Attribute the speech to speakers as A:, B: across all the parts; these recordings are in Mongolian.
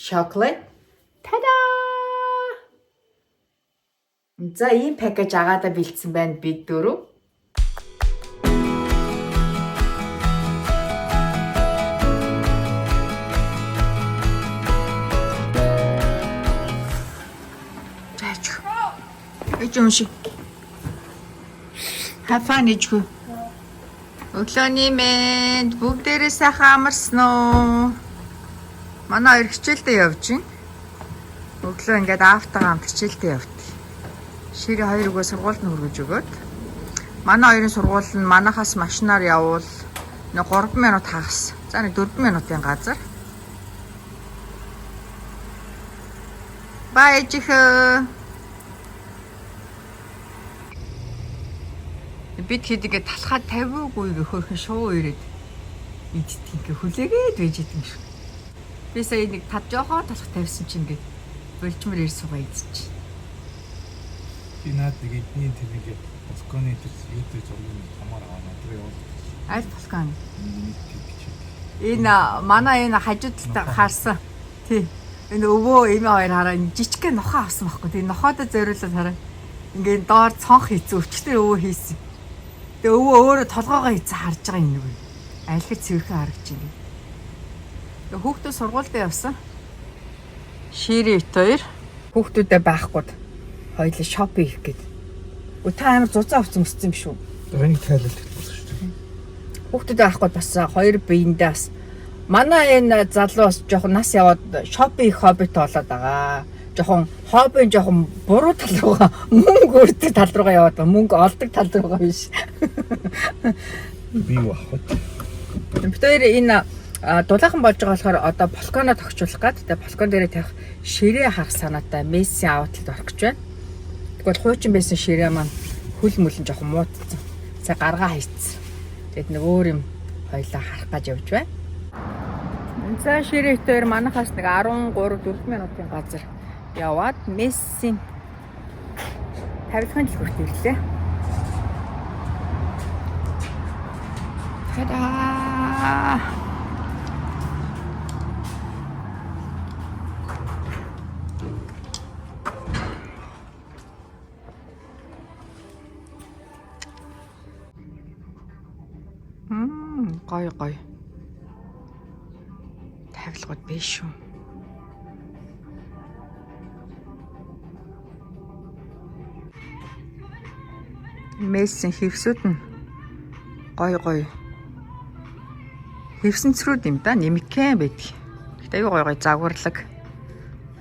A: chocolate. Та-да! За ийм пакэж агаадаа бэлдсэн байна бид дөрөв. Эжүнши. Хафаничгүй. Өглөөний мэнд бүгдээрээ сайхан амарсан уу? Манай хоёр хичээлдээ явж байна. Өглөө ингээд аавтайгаа хамт хичээлдээ явдаг. Шири хоёр өгөө сургуульд нь хүргэж өгөөд. Манай хоёрын сургууль нь манахаас машинаар явбал 3 минут хагас. За 4 минутын газар. Баяжих. Бид хэдийгээр талхаа тавиугүй хөрхөн шуу ирээд идтик ингээ хүлээгээд байж идэв шүү. Би сая нэг тав жоохоо талхаа тавьсан чинь ингээ болчмор ир суугаа идчих.
B: Би наад нэг эдний тэрнийг Москоны тэр YouTube зургийг тамаар аваад өдрөө явуулдаг.
A: Аль Москоны? Энэ манай энэ хажуудтай харсан. Тий. Энэ өвөө эмээ хоёр хараа жижигхэн нохоо авсан байхгүй. Тэгээ нохоодоо зориулаад хараа. Ингээ доор цонх хийцэн өчтөр өвөө хийсэн. Тэгээ өвөө өөрөө толгоогоо хийцэн харж байгаа юм нэг. Айлхад цэвэрхэн харагч юм. Тэгээ хүүхдүүд сургуультай явсан. Шири ит хоёр хүүхдүүдээ байхгүй. Хоёул шопинг хийх гээд. Та амар зузаан авсан өссөн юм шүү.
B: Энийг тайлбарлах болсон шүү дээ.
A: Хүүхдүүд байхгүй бас хоёр биендээ бас манай энэ залуу бас жоохон нас яваад шопинг хоббит болоод байгаа. Жоохон хоббин жоохон буруу тал руугаа мөнгө өрдөг тал руугаа яваад байгаа. Мөнгө олдог тал руугаа биш.
B: Би юу авах вэ?
A: Бид хоёр энэ дулаахан болж байгаа болохоор одоо балконоо тогтчуулах гээд тэгээ балкон дээрээ тавих ширээ харах санаатай Мессийн аутлалд орох гэж байна. Тэгвэл хуучин байсан ширээ маань хөл мөлн жоохон муудсан. За гаргаа хийцсэн. Тэгэд нэг өөр юм хоёлаа харах гэж явж байна. За ширээ хоёр манахаас нэг 13-4 минутын газар яваад Мессийн тавилгын дэлгүүрт ирлээ. Та-да! Гой. Тавилгууд биш шүү. Мессийн хевсүүд нь гой. Хевсэнцрүүд юм да, нэмэгхэн байдаг. Гэтэ аюу гой загварлаг.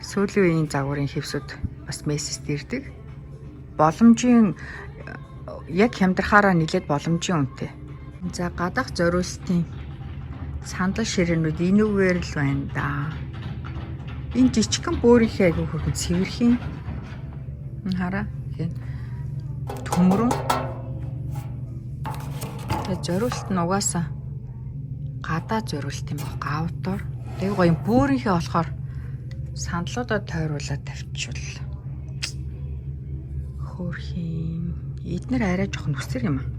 A: Сүүлийн үеийн загварын хевсүүд бас Мессэст ирдэг. Боломжийн яг хямдрахаараа нэлээд боломжийн үнэтэй. За гадаах зориултын сандал ширээнүүд энүүгээр л байна да. Энэ жижигхэн бөөрийнхээ айгүй хөргөн цэвэрхийн. Хараа. Төмрөн. Тэгээ зориулт нь угаасаа гадаа зориулт юм баг. Аутдор. Тэгээ гоё бөөрийнхээ болохоор сандлуудаа тойруулаад тавьчихвал. Хөөрхийн. Эднэр арай жоохон нүсэр юм аа.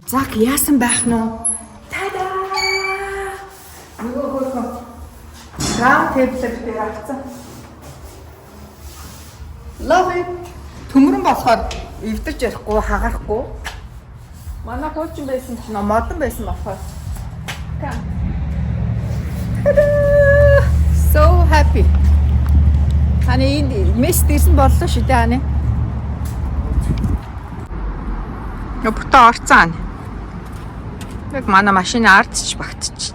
A: Зак яасан байх нь вэ? Та-да! Нөгөө хөрхөн. Раунд тэблэр дээр авцсан. Love it. Төмрөн болохоор эвдэрч ярихгүй, хагарахгүй. Манай хуучин байсан ч модон байсан болохоор. Та-да! So happy. Ани энэ месс дэрсэн боллоо шүү дээ ани. Өпөртөө орцсон. Яг манай машины ардч багтчих.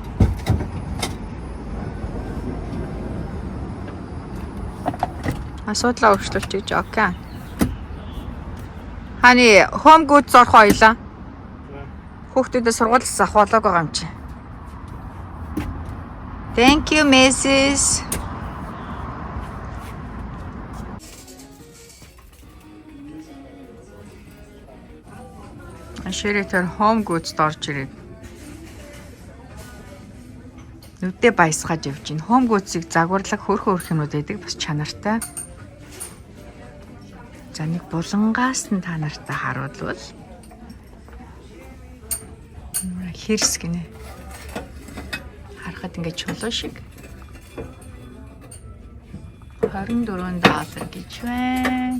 A: Асуудлаа өөрчлөлт гэж окей. Хани home goods орох ойлаа. Хүүхдүүдээ сургуулиас авах болоог байгаа юм чи. Thank you, Mrs. Ширэтэр home goods орж ирээд нүдээ баясгаж явж байна. Home goods-ыг загварлаг хөөрхөн юмнууд байдаг бас чанартай. За нэг булангаас нь та нартай харуулвал хэрс гинэ. харахад ингээд чулуу шиг. $24 гэж байна.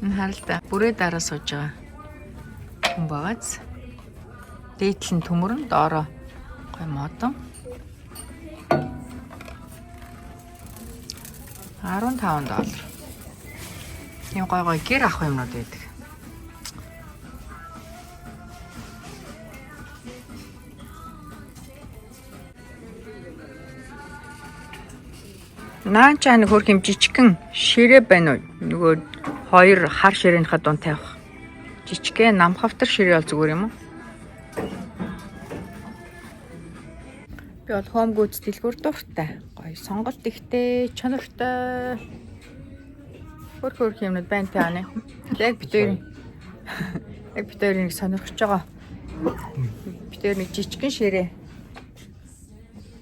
A: Энэ харалта бүрээ дараа сууж байгаа хүн багаз. Дээдлэн төмөрн доороо гой модон. $15. Тийм гой гэр авах юмнууд байдаг. Наан чаа нэг хөрх юм жижигхэн ширээ байна уу? Нөгөө хоёр хар ширээнийхээ дунд тавих. Жижигхэн намхавтар ширээ бол зүгээр юм уу? Би бол Home Goods дэлгүүр дуртай. Гоё сонголт ихтэй, чанартай. Хөрх юмнууд байна те аны. Яг битээр нэг сонирхож байгаа. Битээр нэг жижигхэн ширээ.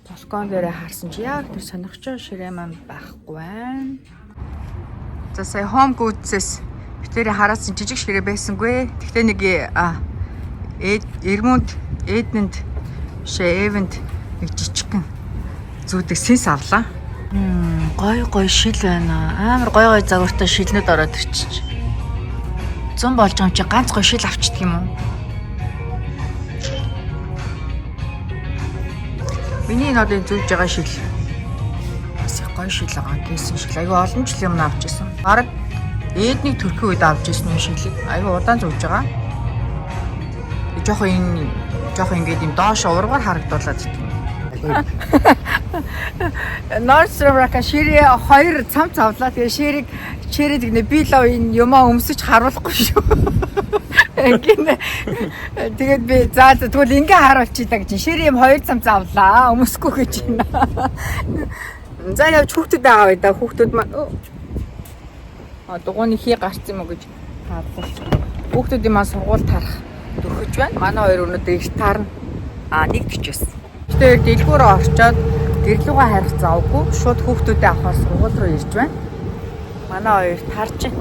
A: Балкон дээр харсан чи яг тэр сонирхож байгаа ширээ маань байхгүй байна. За сая Home Goods-с битээр хараасан жижиг ширээ байсангүй. Тэгтээ нэг Эдмонд Эвент нэг жижигхэн зүүдэг сэнс авлаа. Гой шил байна. Амар гой загвартай шилнүүд ороод ирчих. 100 болж байгаа юм чи ганц гой шил авчдаг юм уу? Миний энэ одоо зүүж байгаа шил. Бас их гоё шил байгаа. Гэсэн шил. Айгүй олон жил юм авч ирсэн. Бараг эдний төрхийн үед авч ирсэн юм шилийг. Айгүй удаан зүүж байгаа. Жохон ингээд юм доош ургаар харагдуулаад идэв. Nordstrom-ка ширээ 2 цамц авлаа. Тэгээ ширээ тэгнэ би лав энэ юмаа өмсөж харуулахгүй шүү. Тэгээд би за тэгвэл ингээ харуулчих та гэж ширээ юм 2 цамц авлаа. Өмсөхгүй гэж байна. За явж хүүхдүүд аавь да. Хүүхдүүд маань дугууны хий гарц юм уу гэж харуулсан. Хүүхдүүдийн маань сургууль тарах дөрөж байна. Манай хоёр өнөөдөр их таарна. Нэгдэж байсан. Тэр дэлгүүр орчоод гэрлүүгээ харих завгүй шууд хүүхдүүдээ авахар сургууль руу ирж байна. Манай хоёр тарж байна.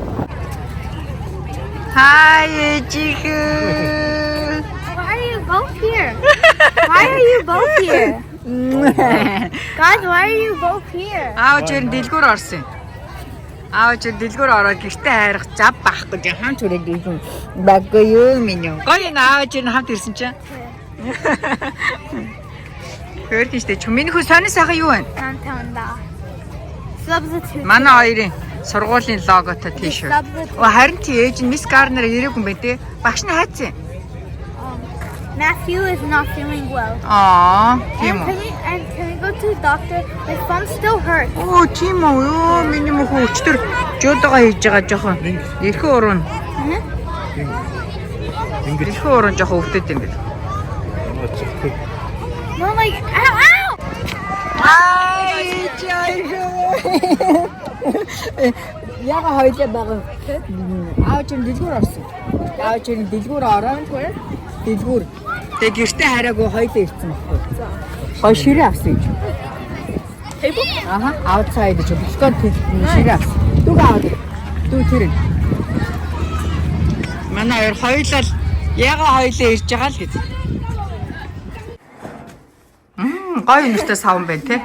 A: Hi, ээжигээ.
C: Why are you both here? Why are you both here? Guys, why are you both here?
A: Аавч ер нь дэлгүүр орсон. Аавч ер дэлгүүр ороод гэртээ хайрах зав байхгүй гэж хамт үрээд ирсэн. Баггүй юу минь. Гоё аавч ер нь хамт ирсэн чинь. Хөргөжтэй чүмийн хүү сонир сайхан юу вэ?
C: Downtown. Substitute.
A: Манай хоёрын сургуулийн логотой тийш. Харин тий ээж нь Miss Garner ирээгүй юм байна те. Багш нь хайцсан.
C: Matthew is not feeling well.
A: Тийм үү.
C: And can we go to the doctor? My thumb still hurts.
A: Тийм үү. Миний мөхөө өчтөр жуудгаа хийж байгаа жоохон. Эрхэн уруу. Эрхэн уруу жоохон өвдөд юм бэл.
C: No, like, ow!
A: Ай, яга хоёлаа байгаа. Аавч нь дэлгүүр орсон. Аавч нь дэлгүүр ороод дэлгүүр. Тэгээ гэртээ хараагүй хоёлаа ирсэн байхгүй. Гоё ширээ авсан юм.
C: Table?
A: Outside гэж бэлкон ширээ авсан. Дүг аваад. Дүг тэр. Манай хоёлаа яга хоёлаа ирж байгаа л гэж. Гоё нэртэй савн байна те.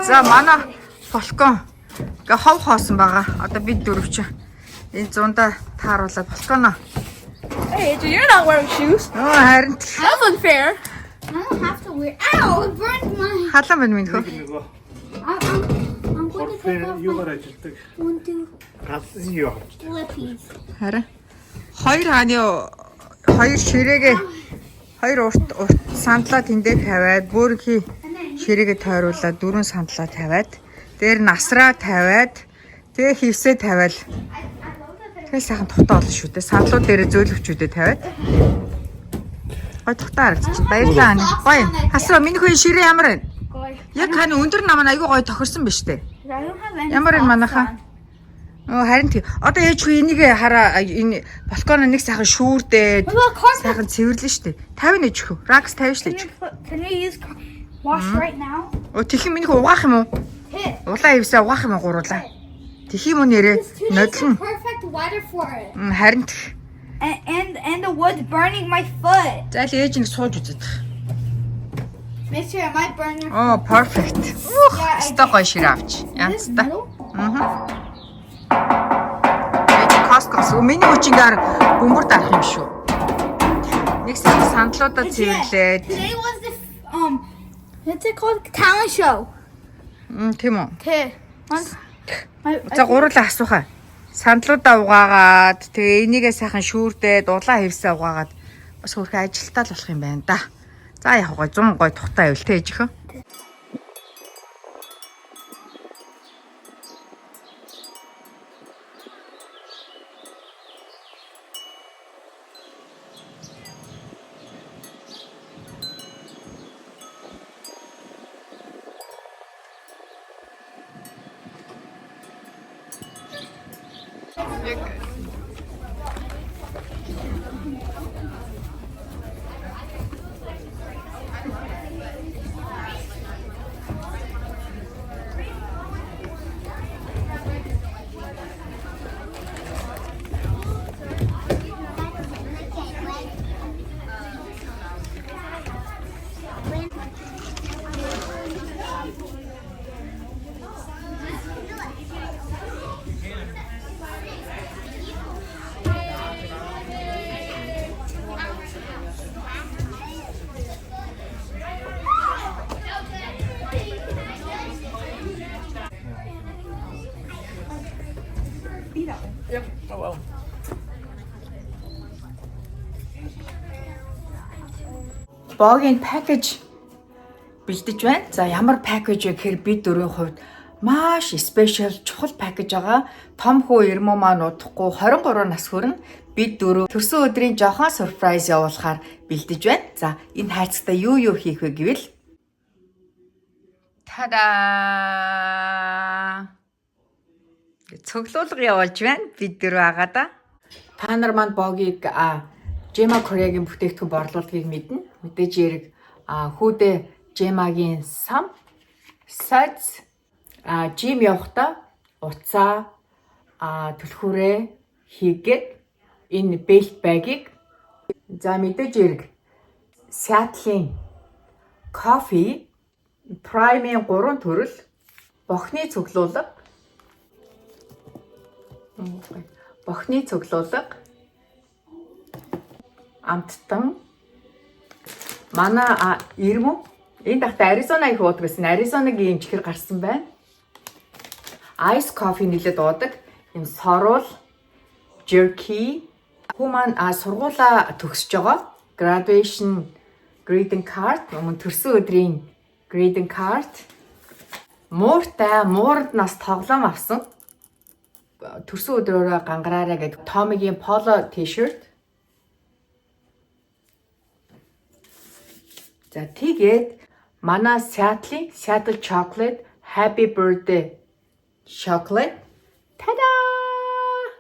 A: За манай балкон гээ хов хоосон байгаа. Одоо бид дөрөв чи энэ зундаа тааруулаад балконо.
C: Hey, you're not wearing shoes.
A: Харин
C: That's unfair. I don't have to wear. Ow! It burned my.
A: халаан байна минь хөө.
C: I'm going to take off
B: юугаар
C: my
B: ажилладаг?
C: one, two,
B: Галын юу авч.
C: flippies.
A: Харин хоёр хааны хоёр ширээгээ хоёр урт сандлаа тэндээ тавиад бүрхий ширээгээ тойруулаад дөрвөн сандлаа тавиад дээр насраа тавиад тэгээ хивсээ тавиал тэгээ сайхан тухтаа болно шүү дээ. Сандлууд дээр зөөлөвчүүдэд тавиад гой тухтаа харагдчих. Баярлалаа ани. Гоё. Хасраа миний хөө ширээ ямар вэ? Яг хань өндөр нам айгүй гоё тохирсон биз дээ.
C: I don't have any.
A: Ямар энэ манайхаа? Харин тий. Одоо ээж хүү энийг хараа энэ балконо нэг сайхан шүүрдээ сайхан цэвэрлэн штэ. 50 нэж хөө. Ракс 50 штэ.
C: Can we use wash right now?
A: Тэхин минийх угаах юм уу?
C: Hit.
A: Улаан ивсээ угаах юм уу гуруулаа? Тэхин юм нэрээ нодлон.
C: Perfect weather for it.
A: Харин тий.
C: And the wood's burning my foot.
A: За л ээж нэг сууж үзээд.
C: Make sure my burner.
A: Oh, perfect.
C: Yeah, I
A: Сток гоё шир авч.
C: This
A: Янзтай.
C: middle?
A: Косткос. Миний хүчингээр бөмбөр дарах юм шүү. Нэг сандлуудаа цэвэрлээд.
C: Today was the what's it called? Talent show.
A: Тийм үү.
C: Okay.
A: За гурлаа асуухаа. Сандлуудаа угаагаад тэгээ энийгээ сайхан шүүрдээ дулаан хэвсээ угаагаад бас хөрхөө ажилтаа л болох юм байна да. За яг гоо 100 гой тухтай байвал тэ ээжихөө. Богийн пакэж бэлдэж байна. За ямар пакэж вэ гэхээр бид дөрвийн хувьд маш спешиал чухал пакэж байгаа. Том хүү ирмүү маань удахгүй 23 нас хүрэн бид дөрөв төрсөн өдрийн жоохон surprise явуулахаар бэлдэж байна. За энэ хайцагтаа юу хийх вэ гэвэл тадаа цоглуулга явуулж байна. Бид дөрөв байгаа да. Та нар манд богийг Gemma Korea-гийн бүтээгдэхүүн борлуулалтыг мэднэ. Мэдээж яриг хүүдээ Gemma-гийн сам, сац, жим явахдаа уцаа, түлхүүрээ хийгээд энэ belt bag-ыг за мэдээж яриг Seattle-ийн coffee prime-ийн 3 төрөл бохны цуглуулга амттан манай ирмүү энэ дахта Аризона их уудаг гэсэн. Аризонагийн чихэр гарсан байна. Ice coffee нэлээд уудаг. Энэ сорол, jerky. Хүү маань сургуулаа төгсөж байгаа. Graduation greeting card, өмнө төрсөн өдрийн greeting card. Муурд нас тоглоом авсан. Төрсөн өдрөөрөө гангараарай гэдэг Tommy-гийн polo t-shirt. За тэгээд манай Seattle chocolate happy birthday chocolate. Та-даа!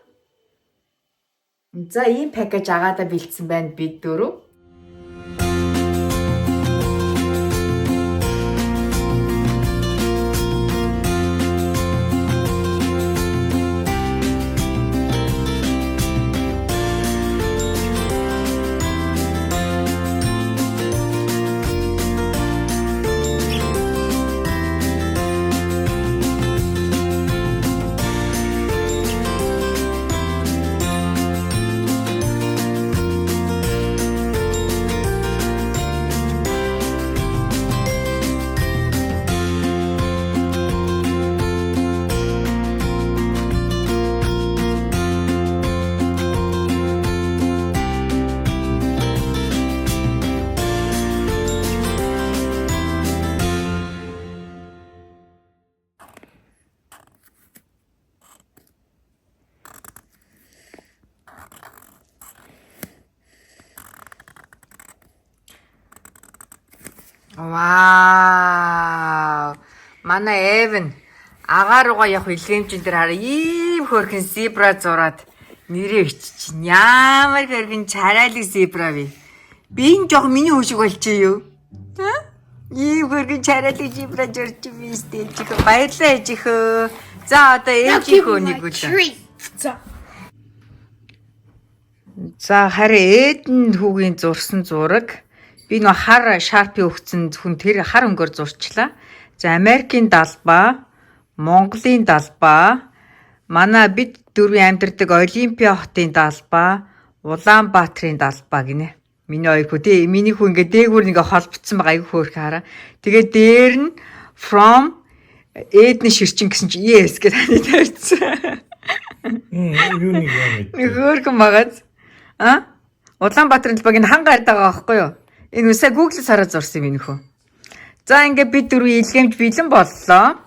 A: За ийм пакэж агаадаа бэлдсэн байна бид дөрөв. Вау! Манай Эвен агааруугаа явах илгээмжин дээр хараа ийм хөрхэн зебра зураад нэрээ иччихин. Ямар хөрхэн чарайлаг зебра вэ? Би энэ жоо миний хөшиг болчихё юу? Ийм хөрхэн чарайлаг зебра зурж би сте чих баярлаа чих. За одоо ээжийнхөө нэг үл. За харин Эдэн хүүгийн зурсан зураг Би нөө хар шарпи өгсөн хүн тэр хар өнгөөр зурчлаа. За Америкийн далбаа, Монголын далбаа, манай бид дөрвийн амьдардаг Олимпиа хотын далбаа, Улаанбаатарын далбаа гинэ. Миний хоёр хүү тий миний хүү ингээ дээгүүр ингээ холбогдсон байгаа аюу хөөх хараа. Тэгээ дээр нь from Эдний ширчин гэсэн чи yes гэж хань тавьчихсан.
B: Юу нэг юм.
A: Хөөрхөн багаз. Улаанбаатарын талбайг энэ ханга ард байгаа байхгүй юу? Энэ үсээ Google-с хараад зурсан юм нөхөө. За ингээ бид дөрвөн илгээмж бэлэн боллоо.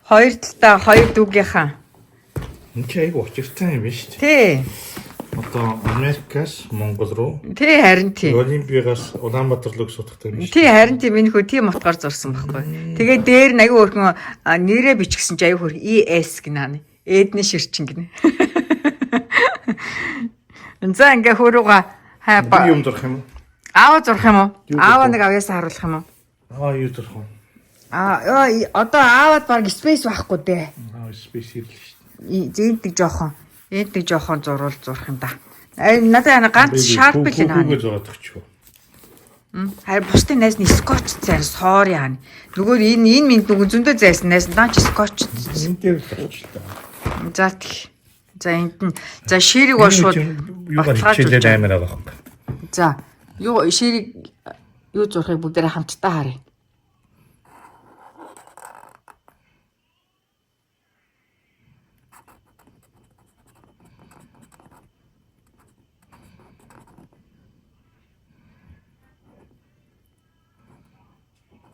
A: Хоёр талдаа хоёр дүүгийнхаа.
B: Энд чи айгу очиртай юм байна шүү дээ.
A: Тий.
B: Одоо Америкаас Монгол руу.
A: Тий харин тий.
B: Олимпиагаас Улаанбаатар руу суудахтай юм шүү.
A: Тий харин тий минь хөө тийм утгаар зурсан байхгүй. Тэгээ дээр нь аюу хөрхөн нэрээ бичгсэн чи аюу хөрх ES гинэ. Эдний ширчин гинэ. За ингээ хөрөөгөө хайпа.
B: Би юм зурх юм уу?
A: Аава зурх юм уу? Аава нэг авьяасаа харуулах юм уу?
B: Юу зурх юм?
A: Одоо аавад баг space байхгүй дээ.
B: Space ирлээ шүү.
A: Зэнтэг жоохон зурвал зурх юм да. Надад ганц sharp л наа.
B: Google зураад өгч юу?
A: Харин бусдын найз нь скотч зайн sorry аа. Нөгөө энэ минь нөгөө зөндөө зайсан найз наа ч скотч.
B: Энэ дээр л очилаа.
A: За тэг. За энд нь за ширийг уушууд
B: юугаар хичээлээд амар байгаа юм.
A: За юу ширийг юу зурхыг бүгдээрээ хамтдаа харъя.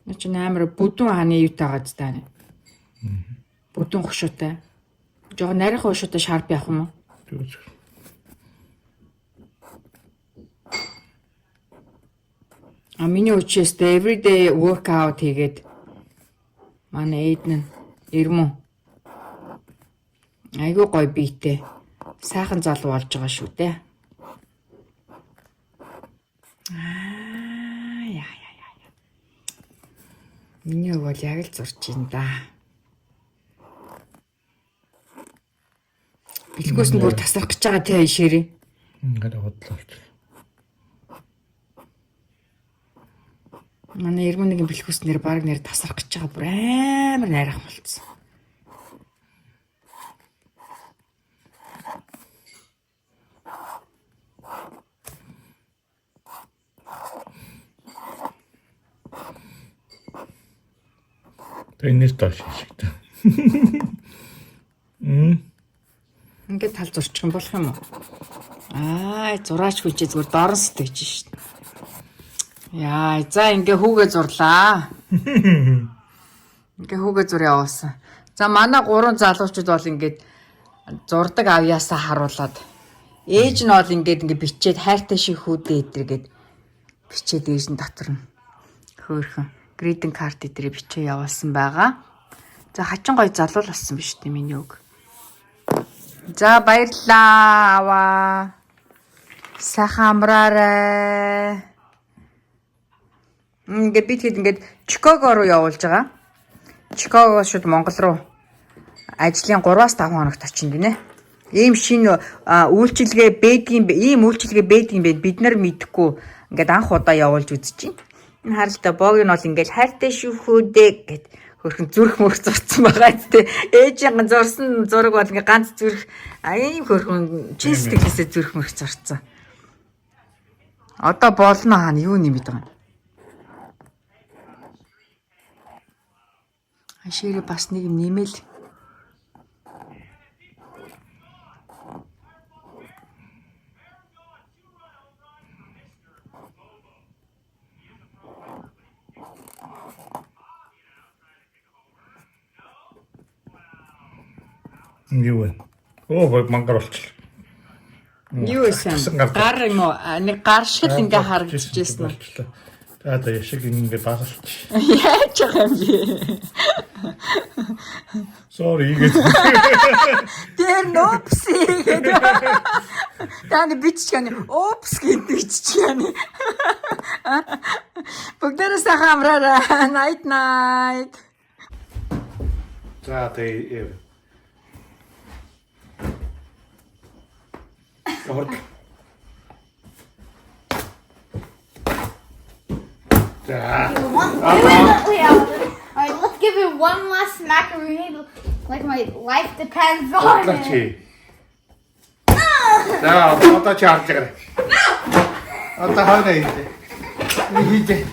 A: Начи амар бүдүүн хааны юутай байгаа зү таа. Бүдүүн хошуутай. Жоо нарийнхан хошуутай шарп явах юм уу? Миний үчээс everyday workout хийгээд манай эдэн ирмэн айгуу гоё биетэй сайхан залуу болж байгаа шүү дээ. Миний бол яг л зурч ин да. Бэлгөөс нь бүр тасрах гэж байгаа тий ширээ.
B: Ингээд бодлооч.
A: Манай ирмэн нэгэн бэлгөөснээр баг нэр тасрах гэж байгаа бүр амар найрах болцсон.
B: Тэнэс таш шигтэй.
A: Ингээд тал зурчих юм болох юм уу? Зураач хүнчээ зүгээр дорн сэтгэж шít. Яа, за ингээ хүүгээ зурлаа. Ингээ хүүгээ зур явуулсан. За манай гурван залуучууд бол ингээд зурдаг авьяасаа харуулад ээж нь бол ингээд ингээ бичээд хайртай шиг хүүдээ эдэргээд бичээд ээж нь дотор нь хөөхөн greeting card эдрээ бичээ явуулсан байгаа. За хачин гоё залуу л болсон биз дээ миний үг. За баярлаа аваа. Сайхан амраарай. Ингээд бид хэд ингээд Чикаго руу явуулж байгаа. Чикагоос шууд Монгол руу ажлын 3-5 хоногт очино гинэ. Ийм шинэ үйлчилгээ байдгийн бэ бид нар мэдхгүй ингээд анх удаа явуулж үзэж байна. Энэ харалта боог нь бол ингээд хайртай шүү дээ гэд хөрхөн зүрх мөрх зурцсан байгаа зү. Ээжийн зурсан зураг бол ингээд ганц зүрх ийм хөрхөн чин сэтгэлээсээ зүрх мөрх зурцсан. Одоо болно хаана юу нэмээд байгаа юм. Ашири бас нэг юм нэмэл.
B: Юу вэ? Оо мангар болчихлоо.
A: Юу эсэн? Гар юм уу? Нэг гар шиг л ингээ харагдчихсэн нь.
B: За яшиг ингээ багалч.
A: Яаж байгаа юм бэ?
B: Sorry гэж.
A: Тэр нопси гэдэг. Таны биччихэний опс гэдэг биччихэний. Бүгдээрээ сайхан амраарай. Night.
B: За тэгээ 자,
C: Alright, let's give it one last macaroni. Like my life depends on it.
B: 그렇지. 자, 어떠치 않지 그래. 어떠하네 이제. 이제.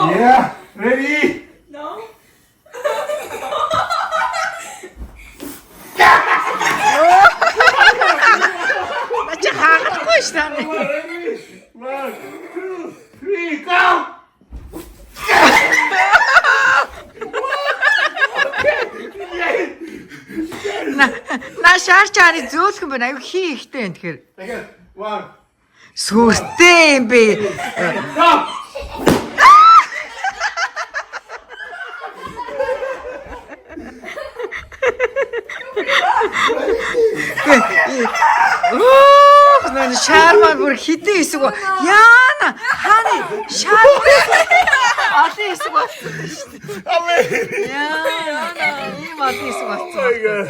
B: Yeah, ready?
A: 나 진짜 갖고 있다네.
B: Ready? 1, 2, 3, go!
A: На шаарчааны зөөлх юм байна. Аюу хий ихтэй юм тэгэхээр.
B: Again, 1,
A: Сүртэй юм бэ.
B: go!
A: Нөө шаармаар бүр хитэн хэсэг. Яана хааны шаар. Олон хэсэг болсон шүү дээ. Яана ийм олон хэсэг болсон.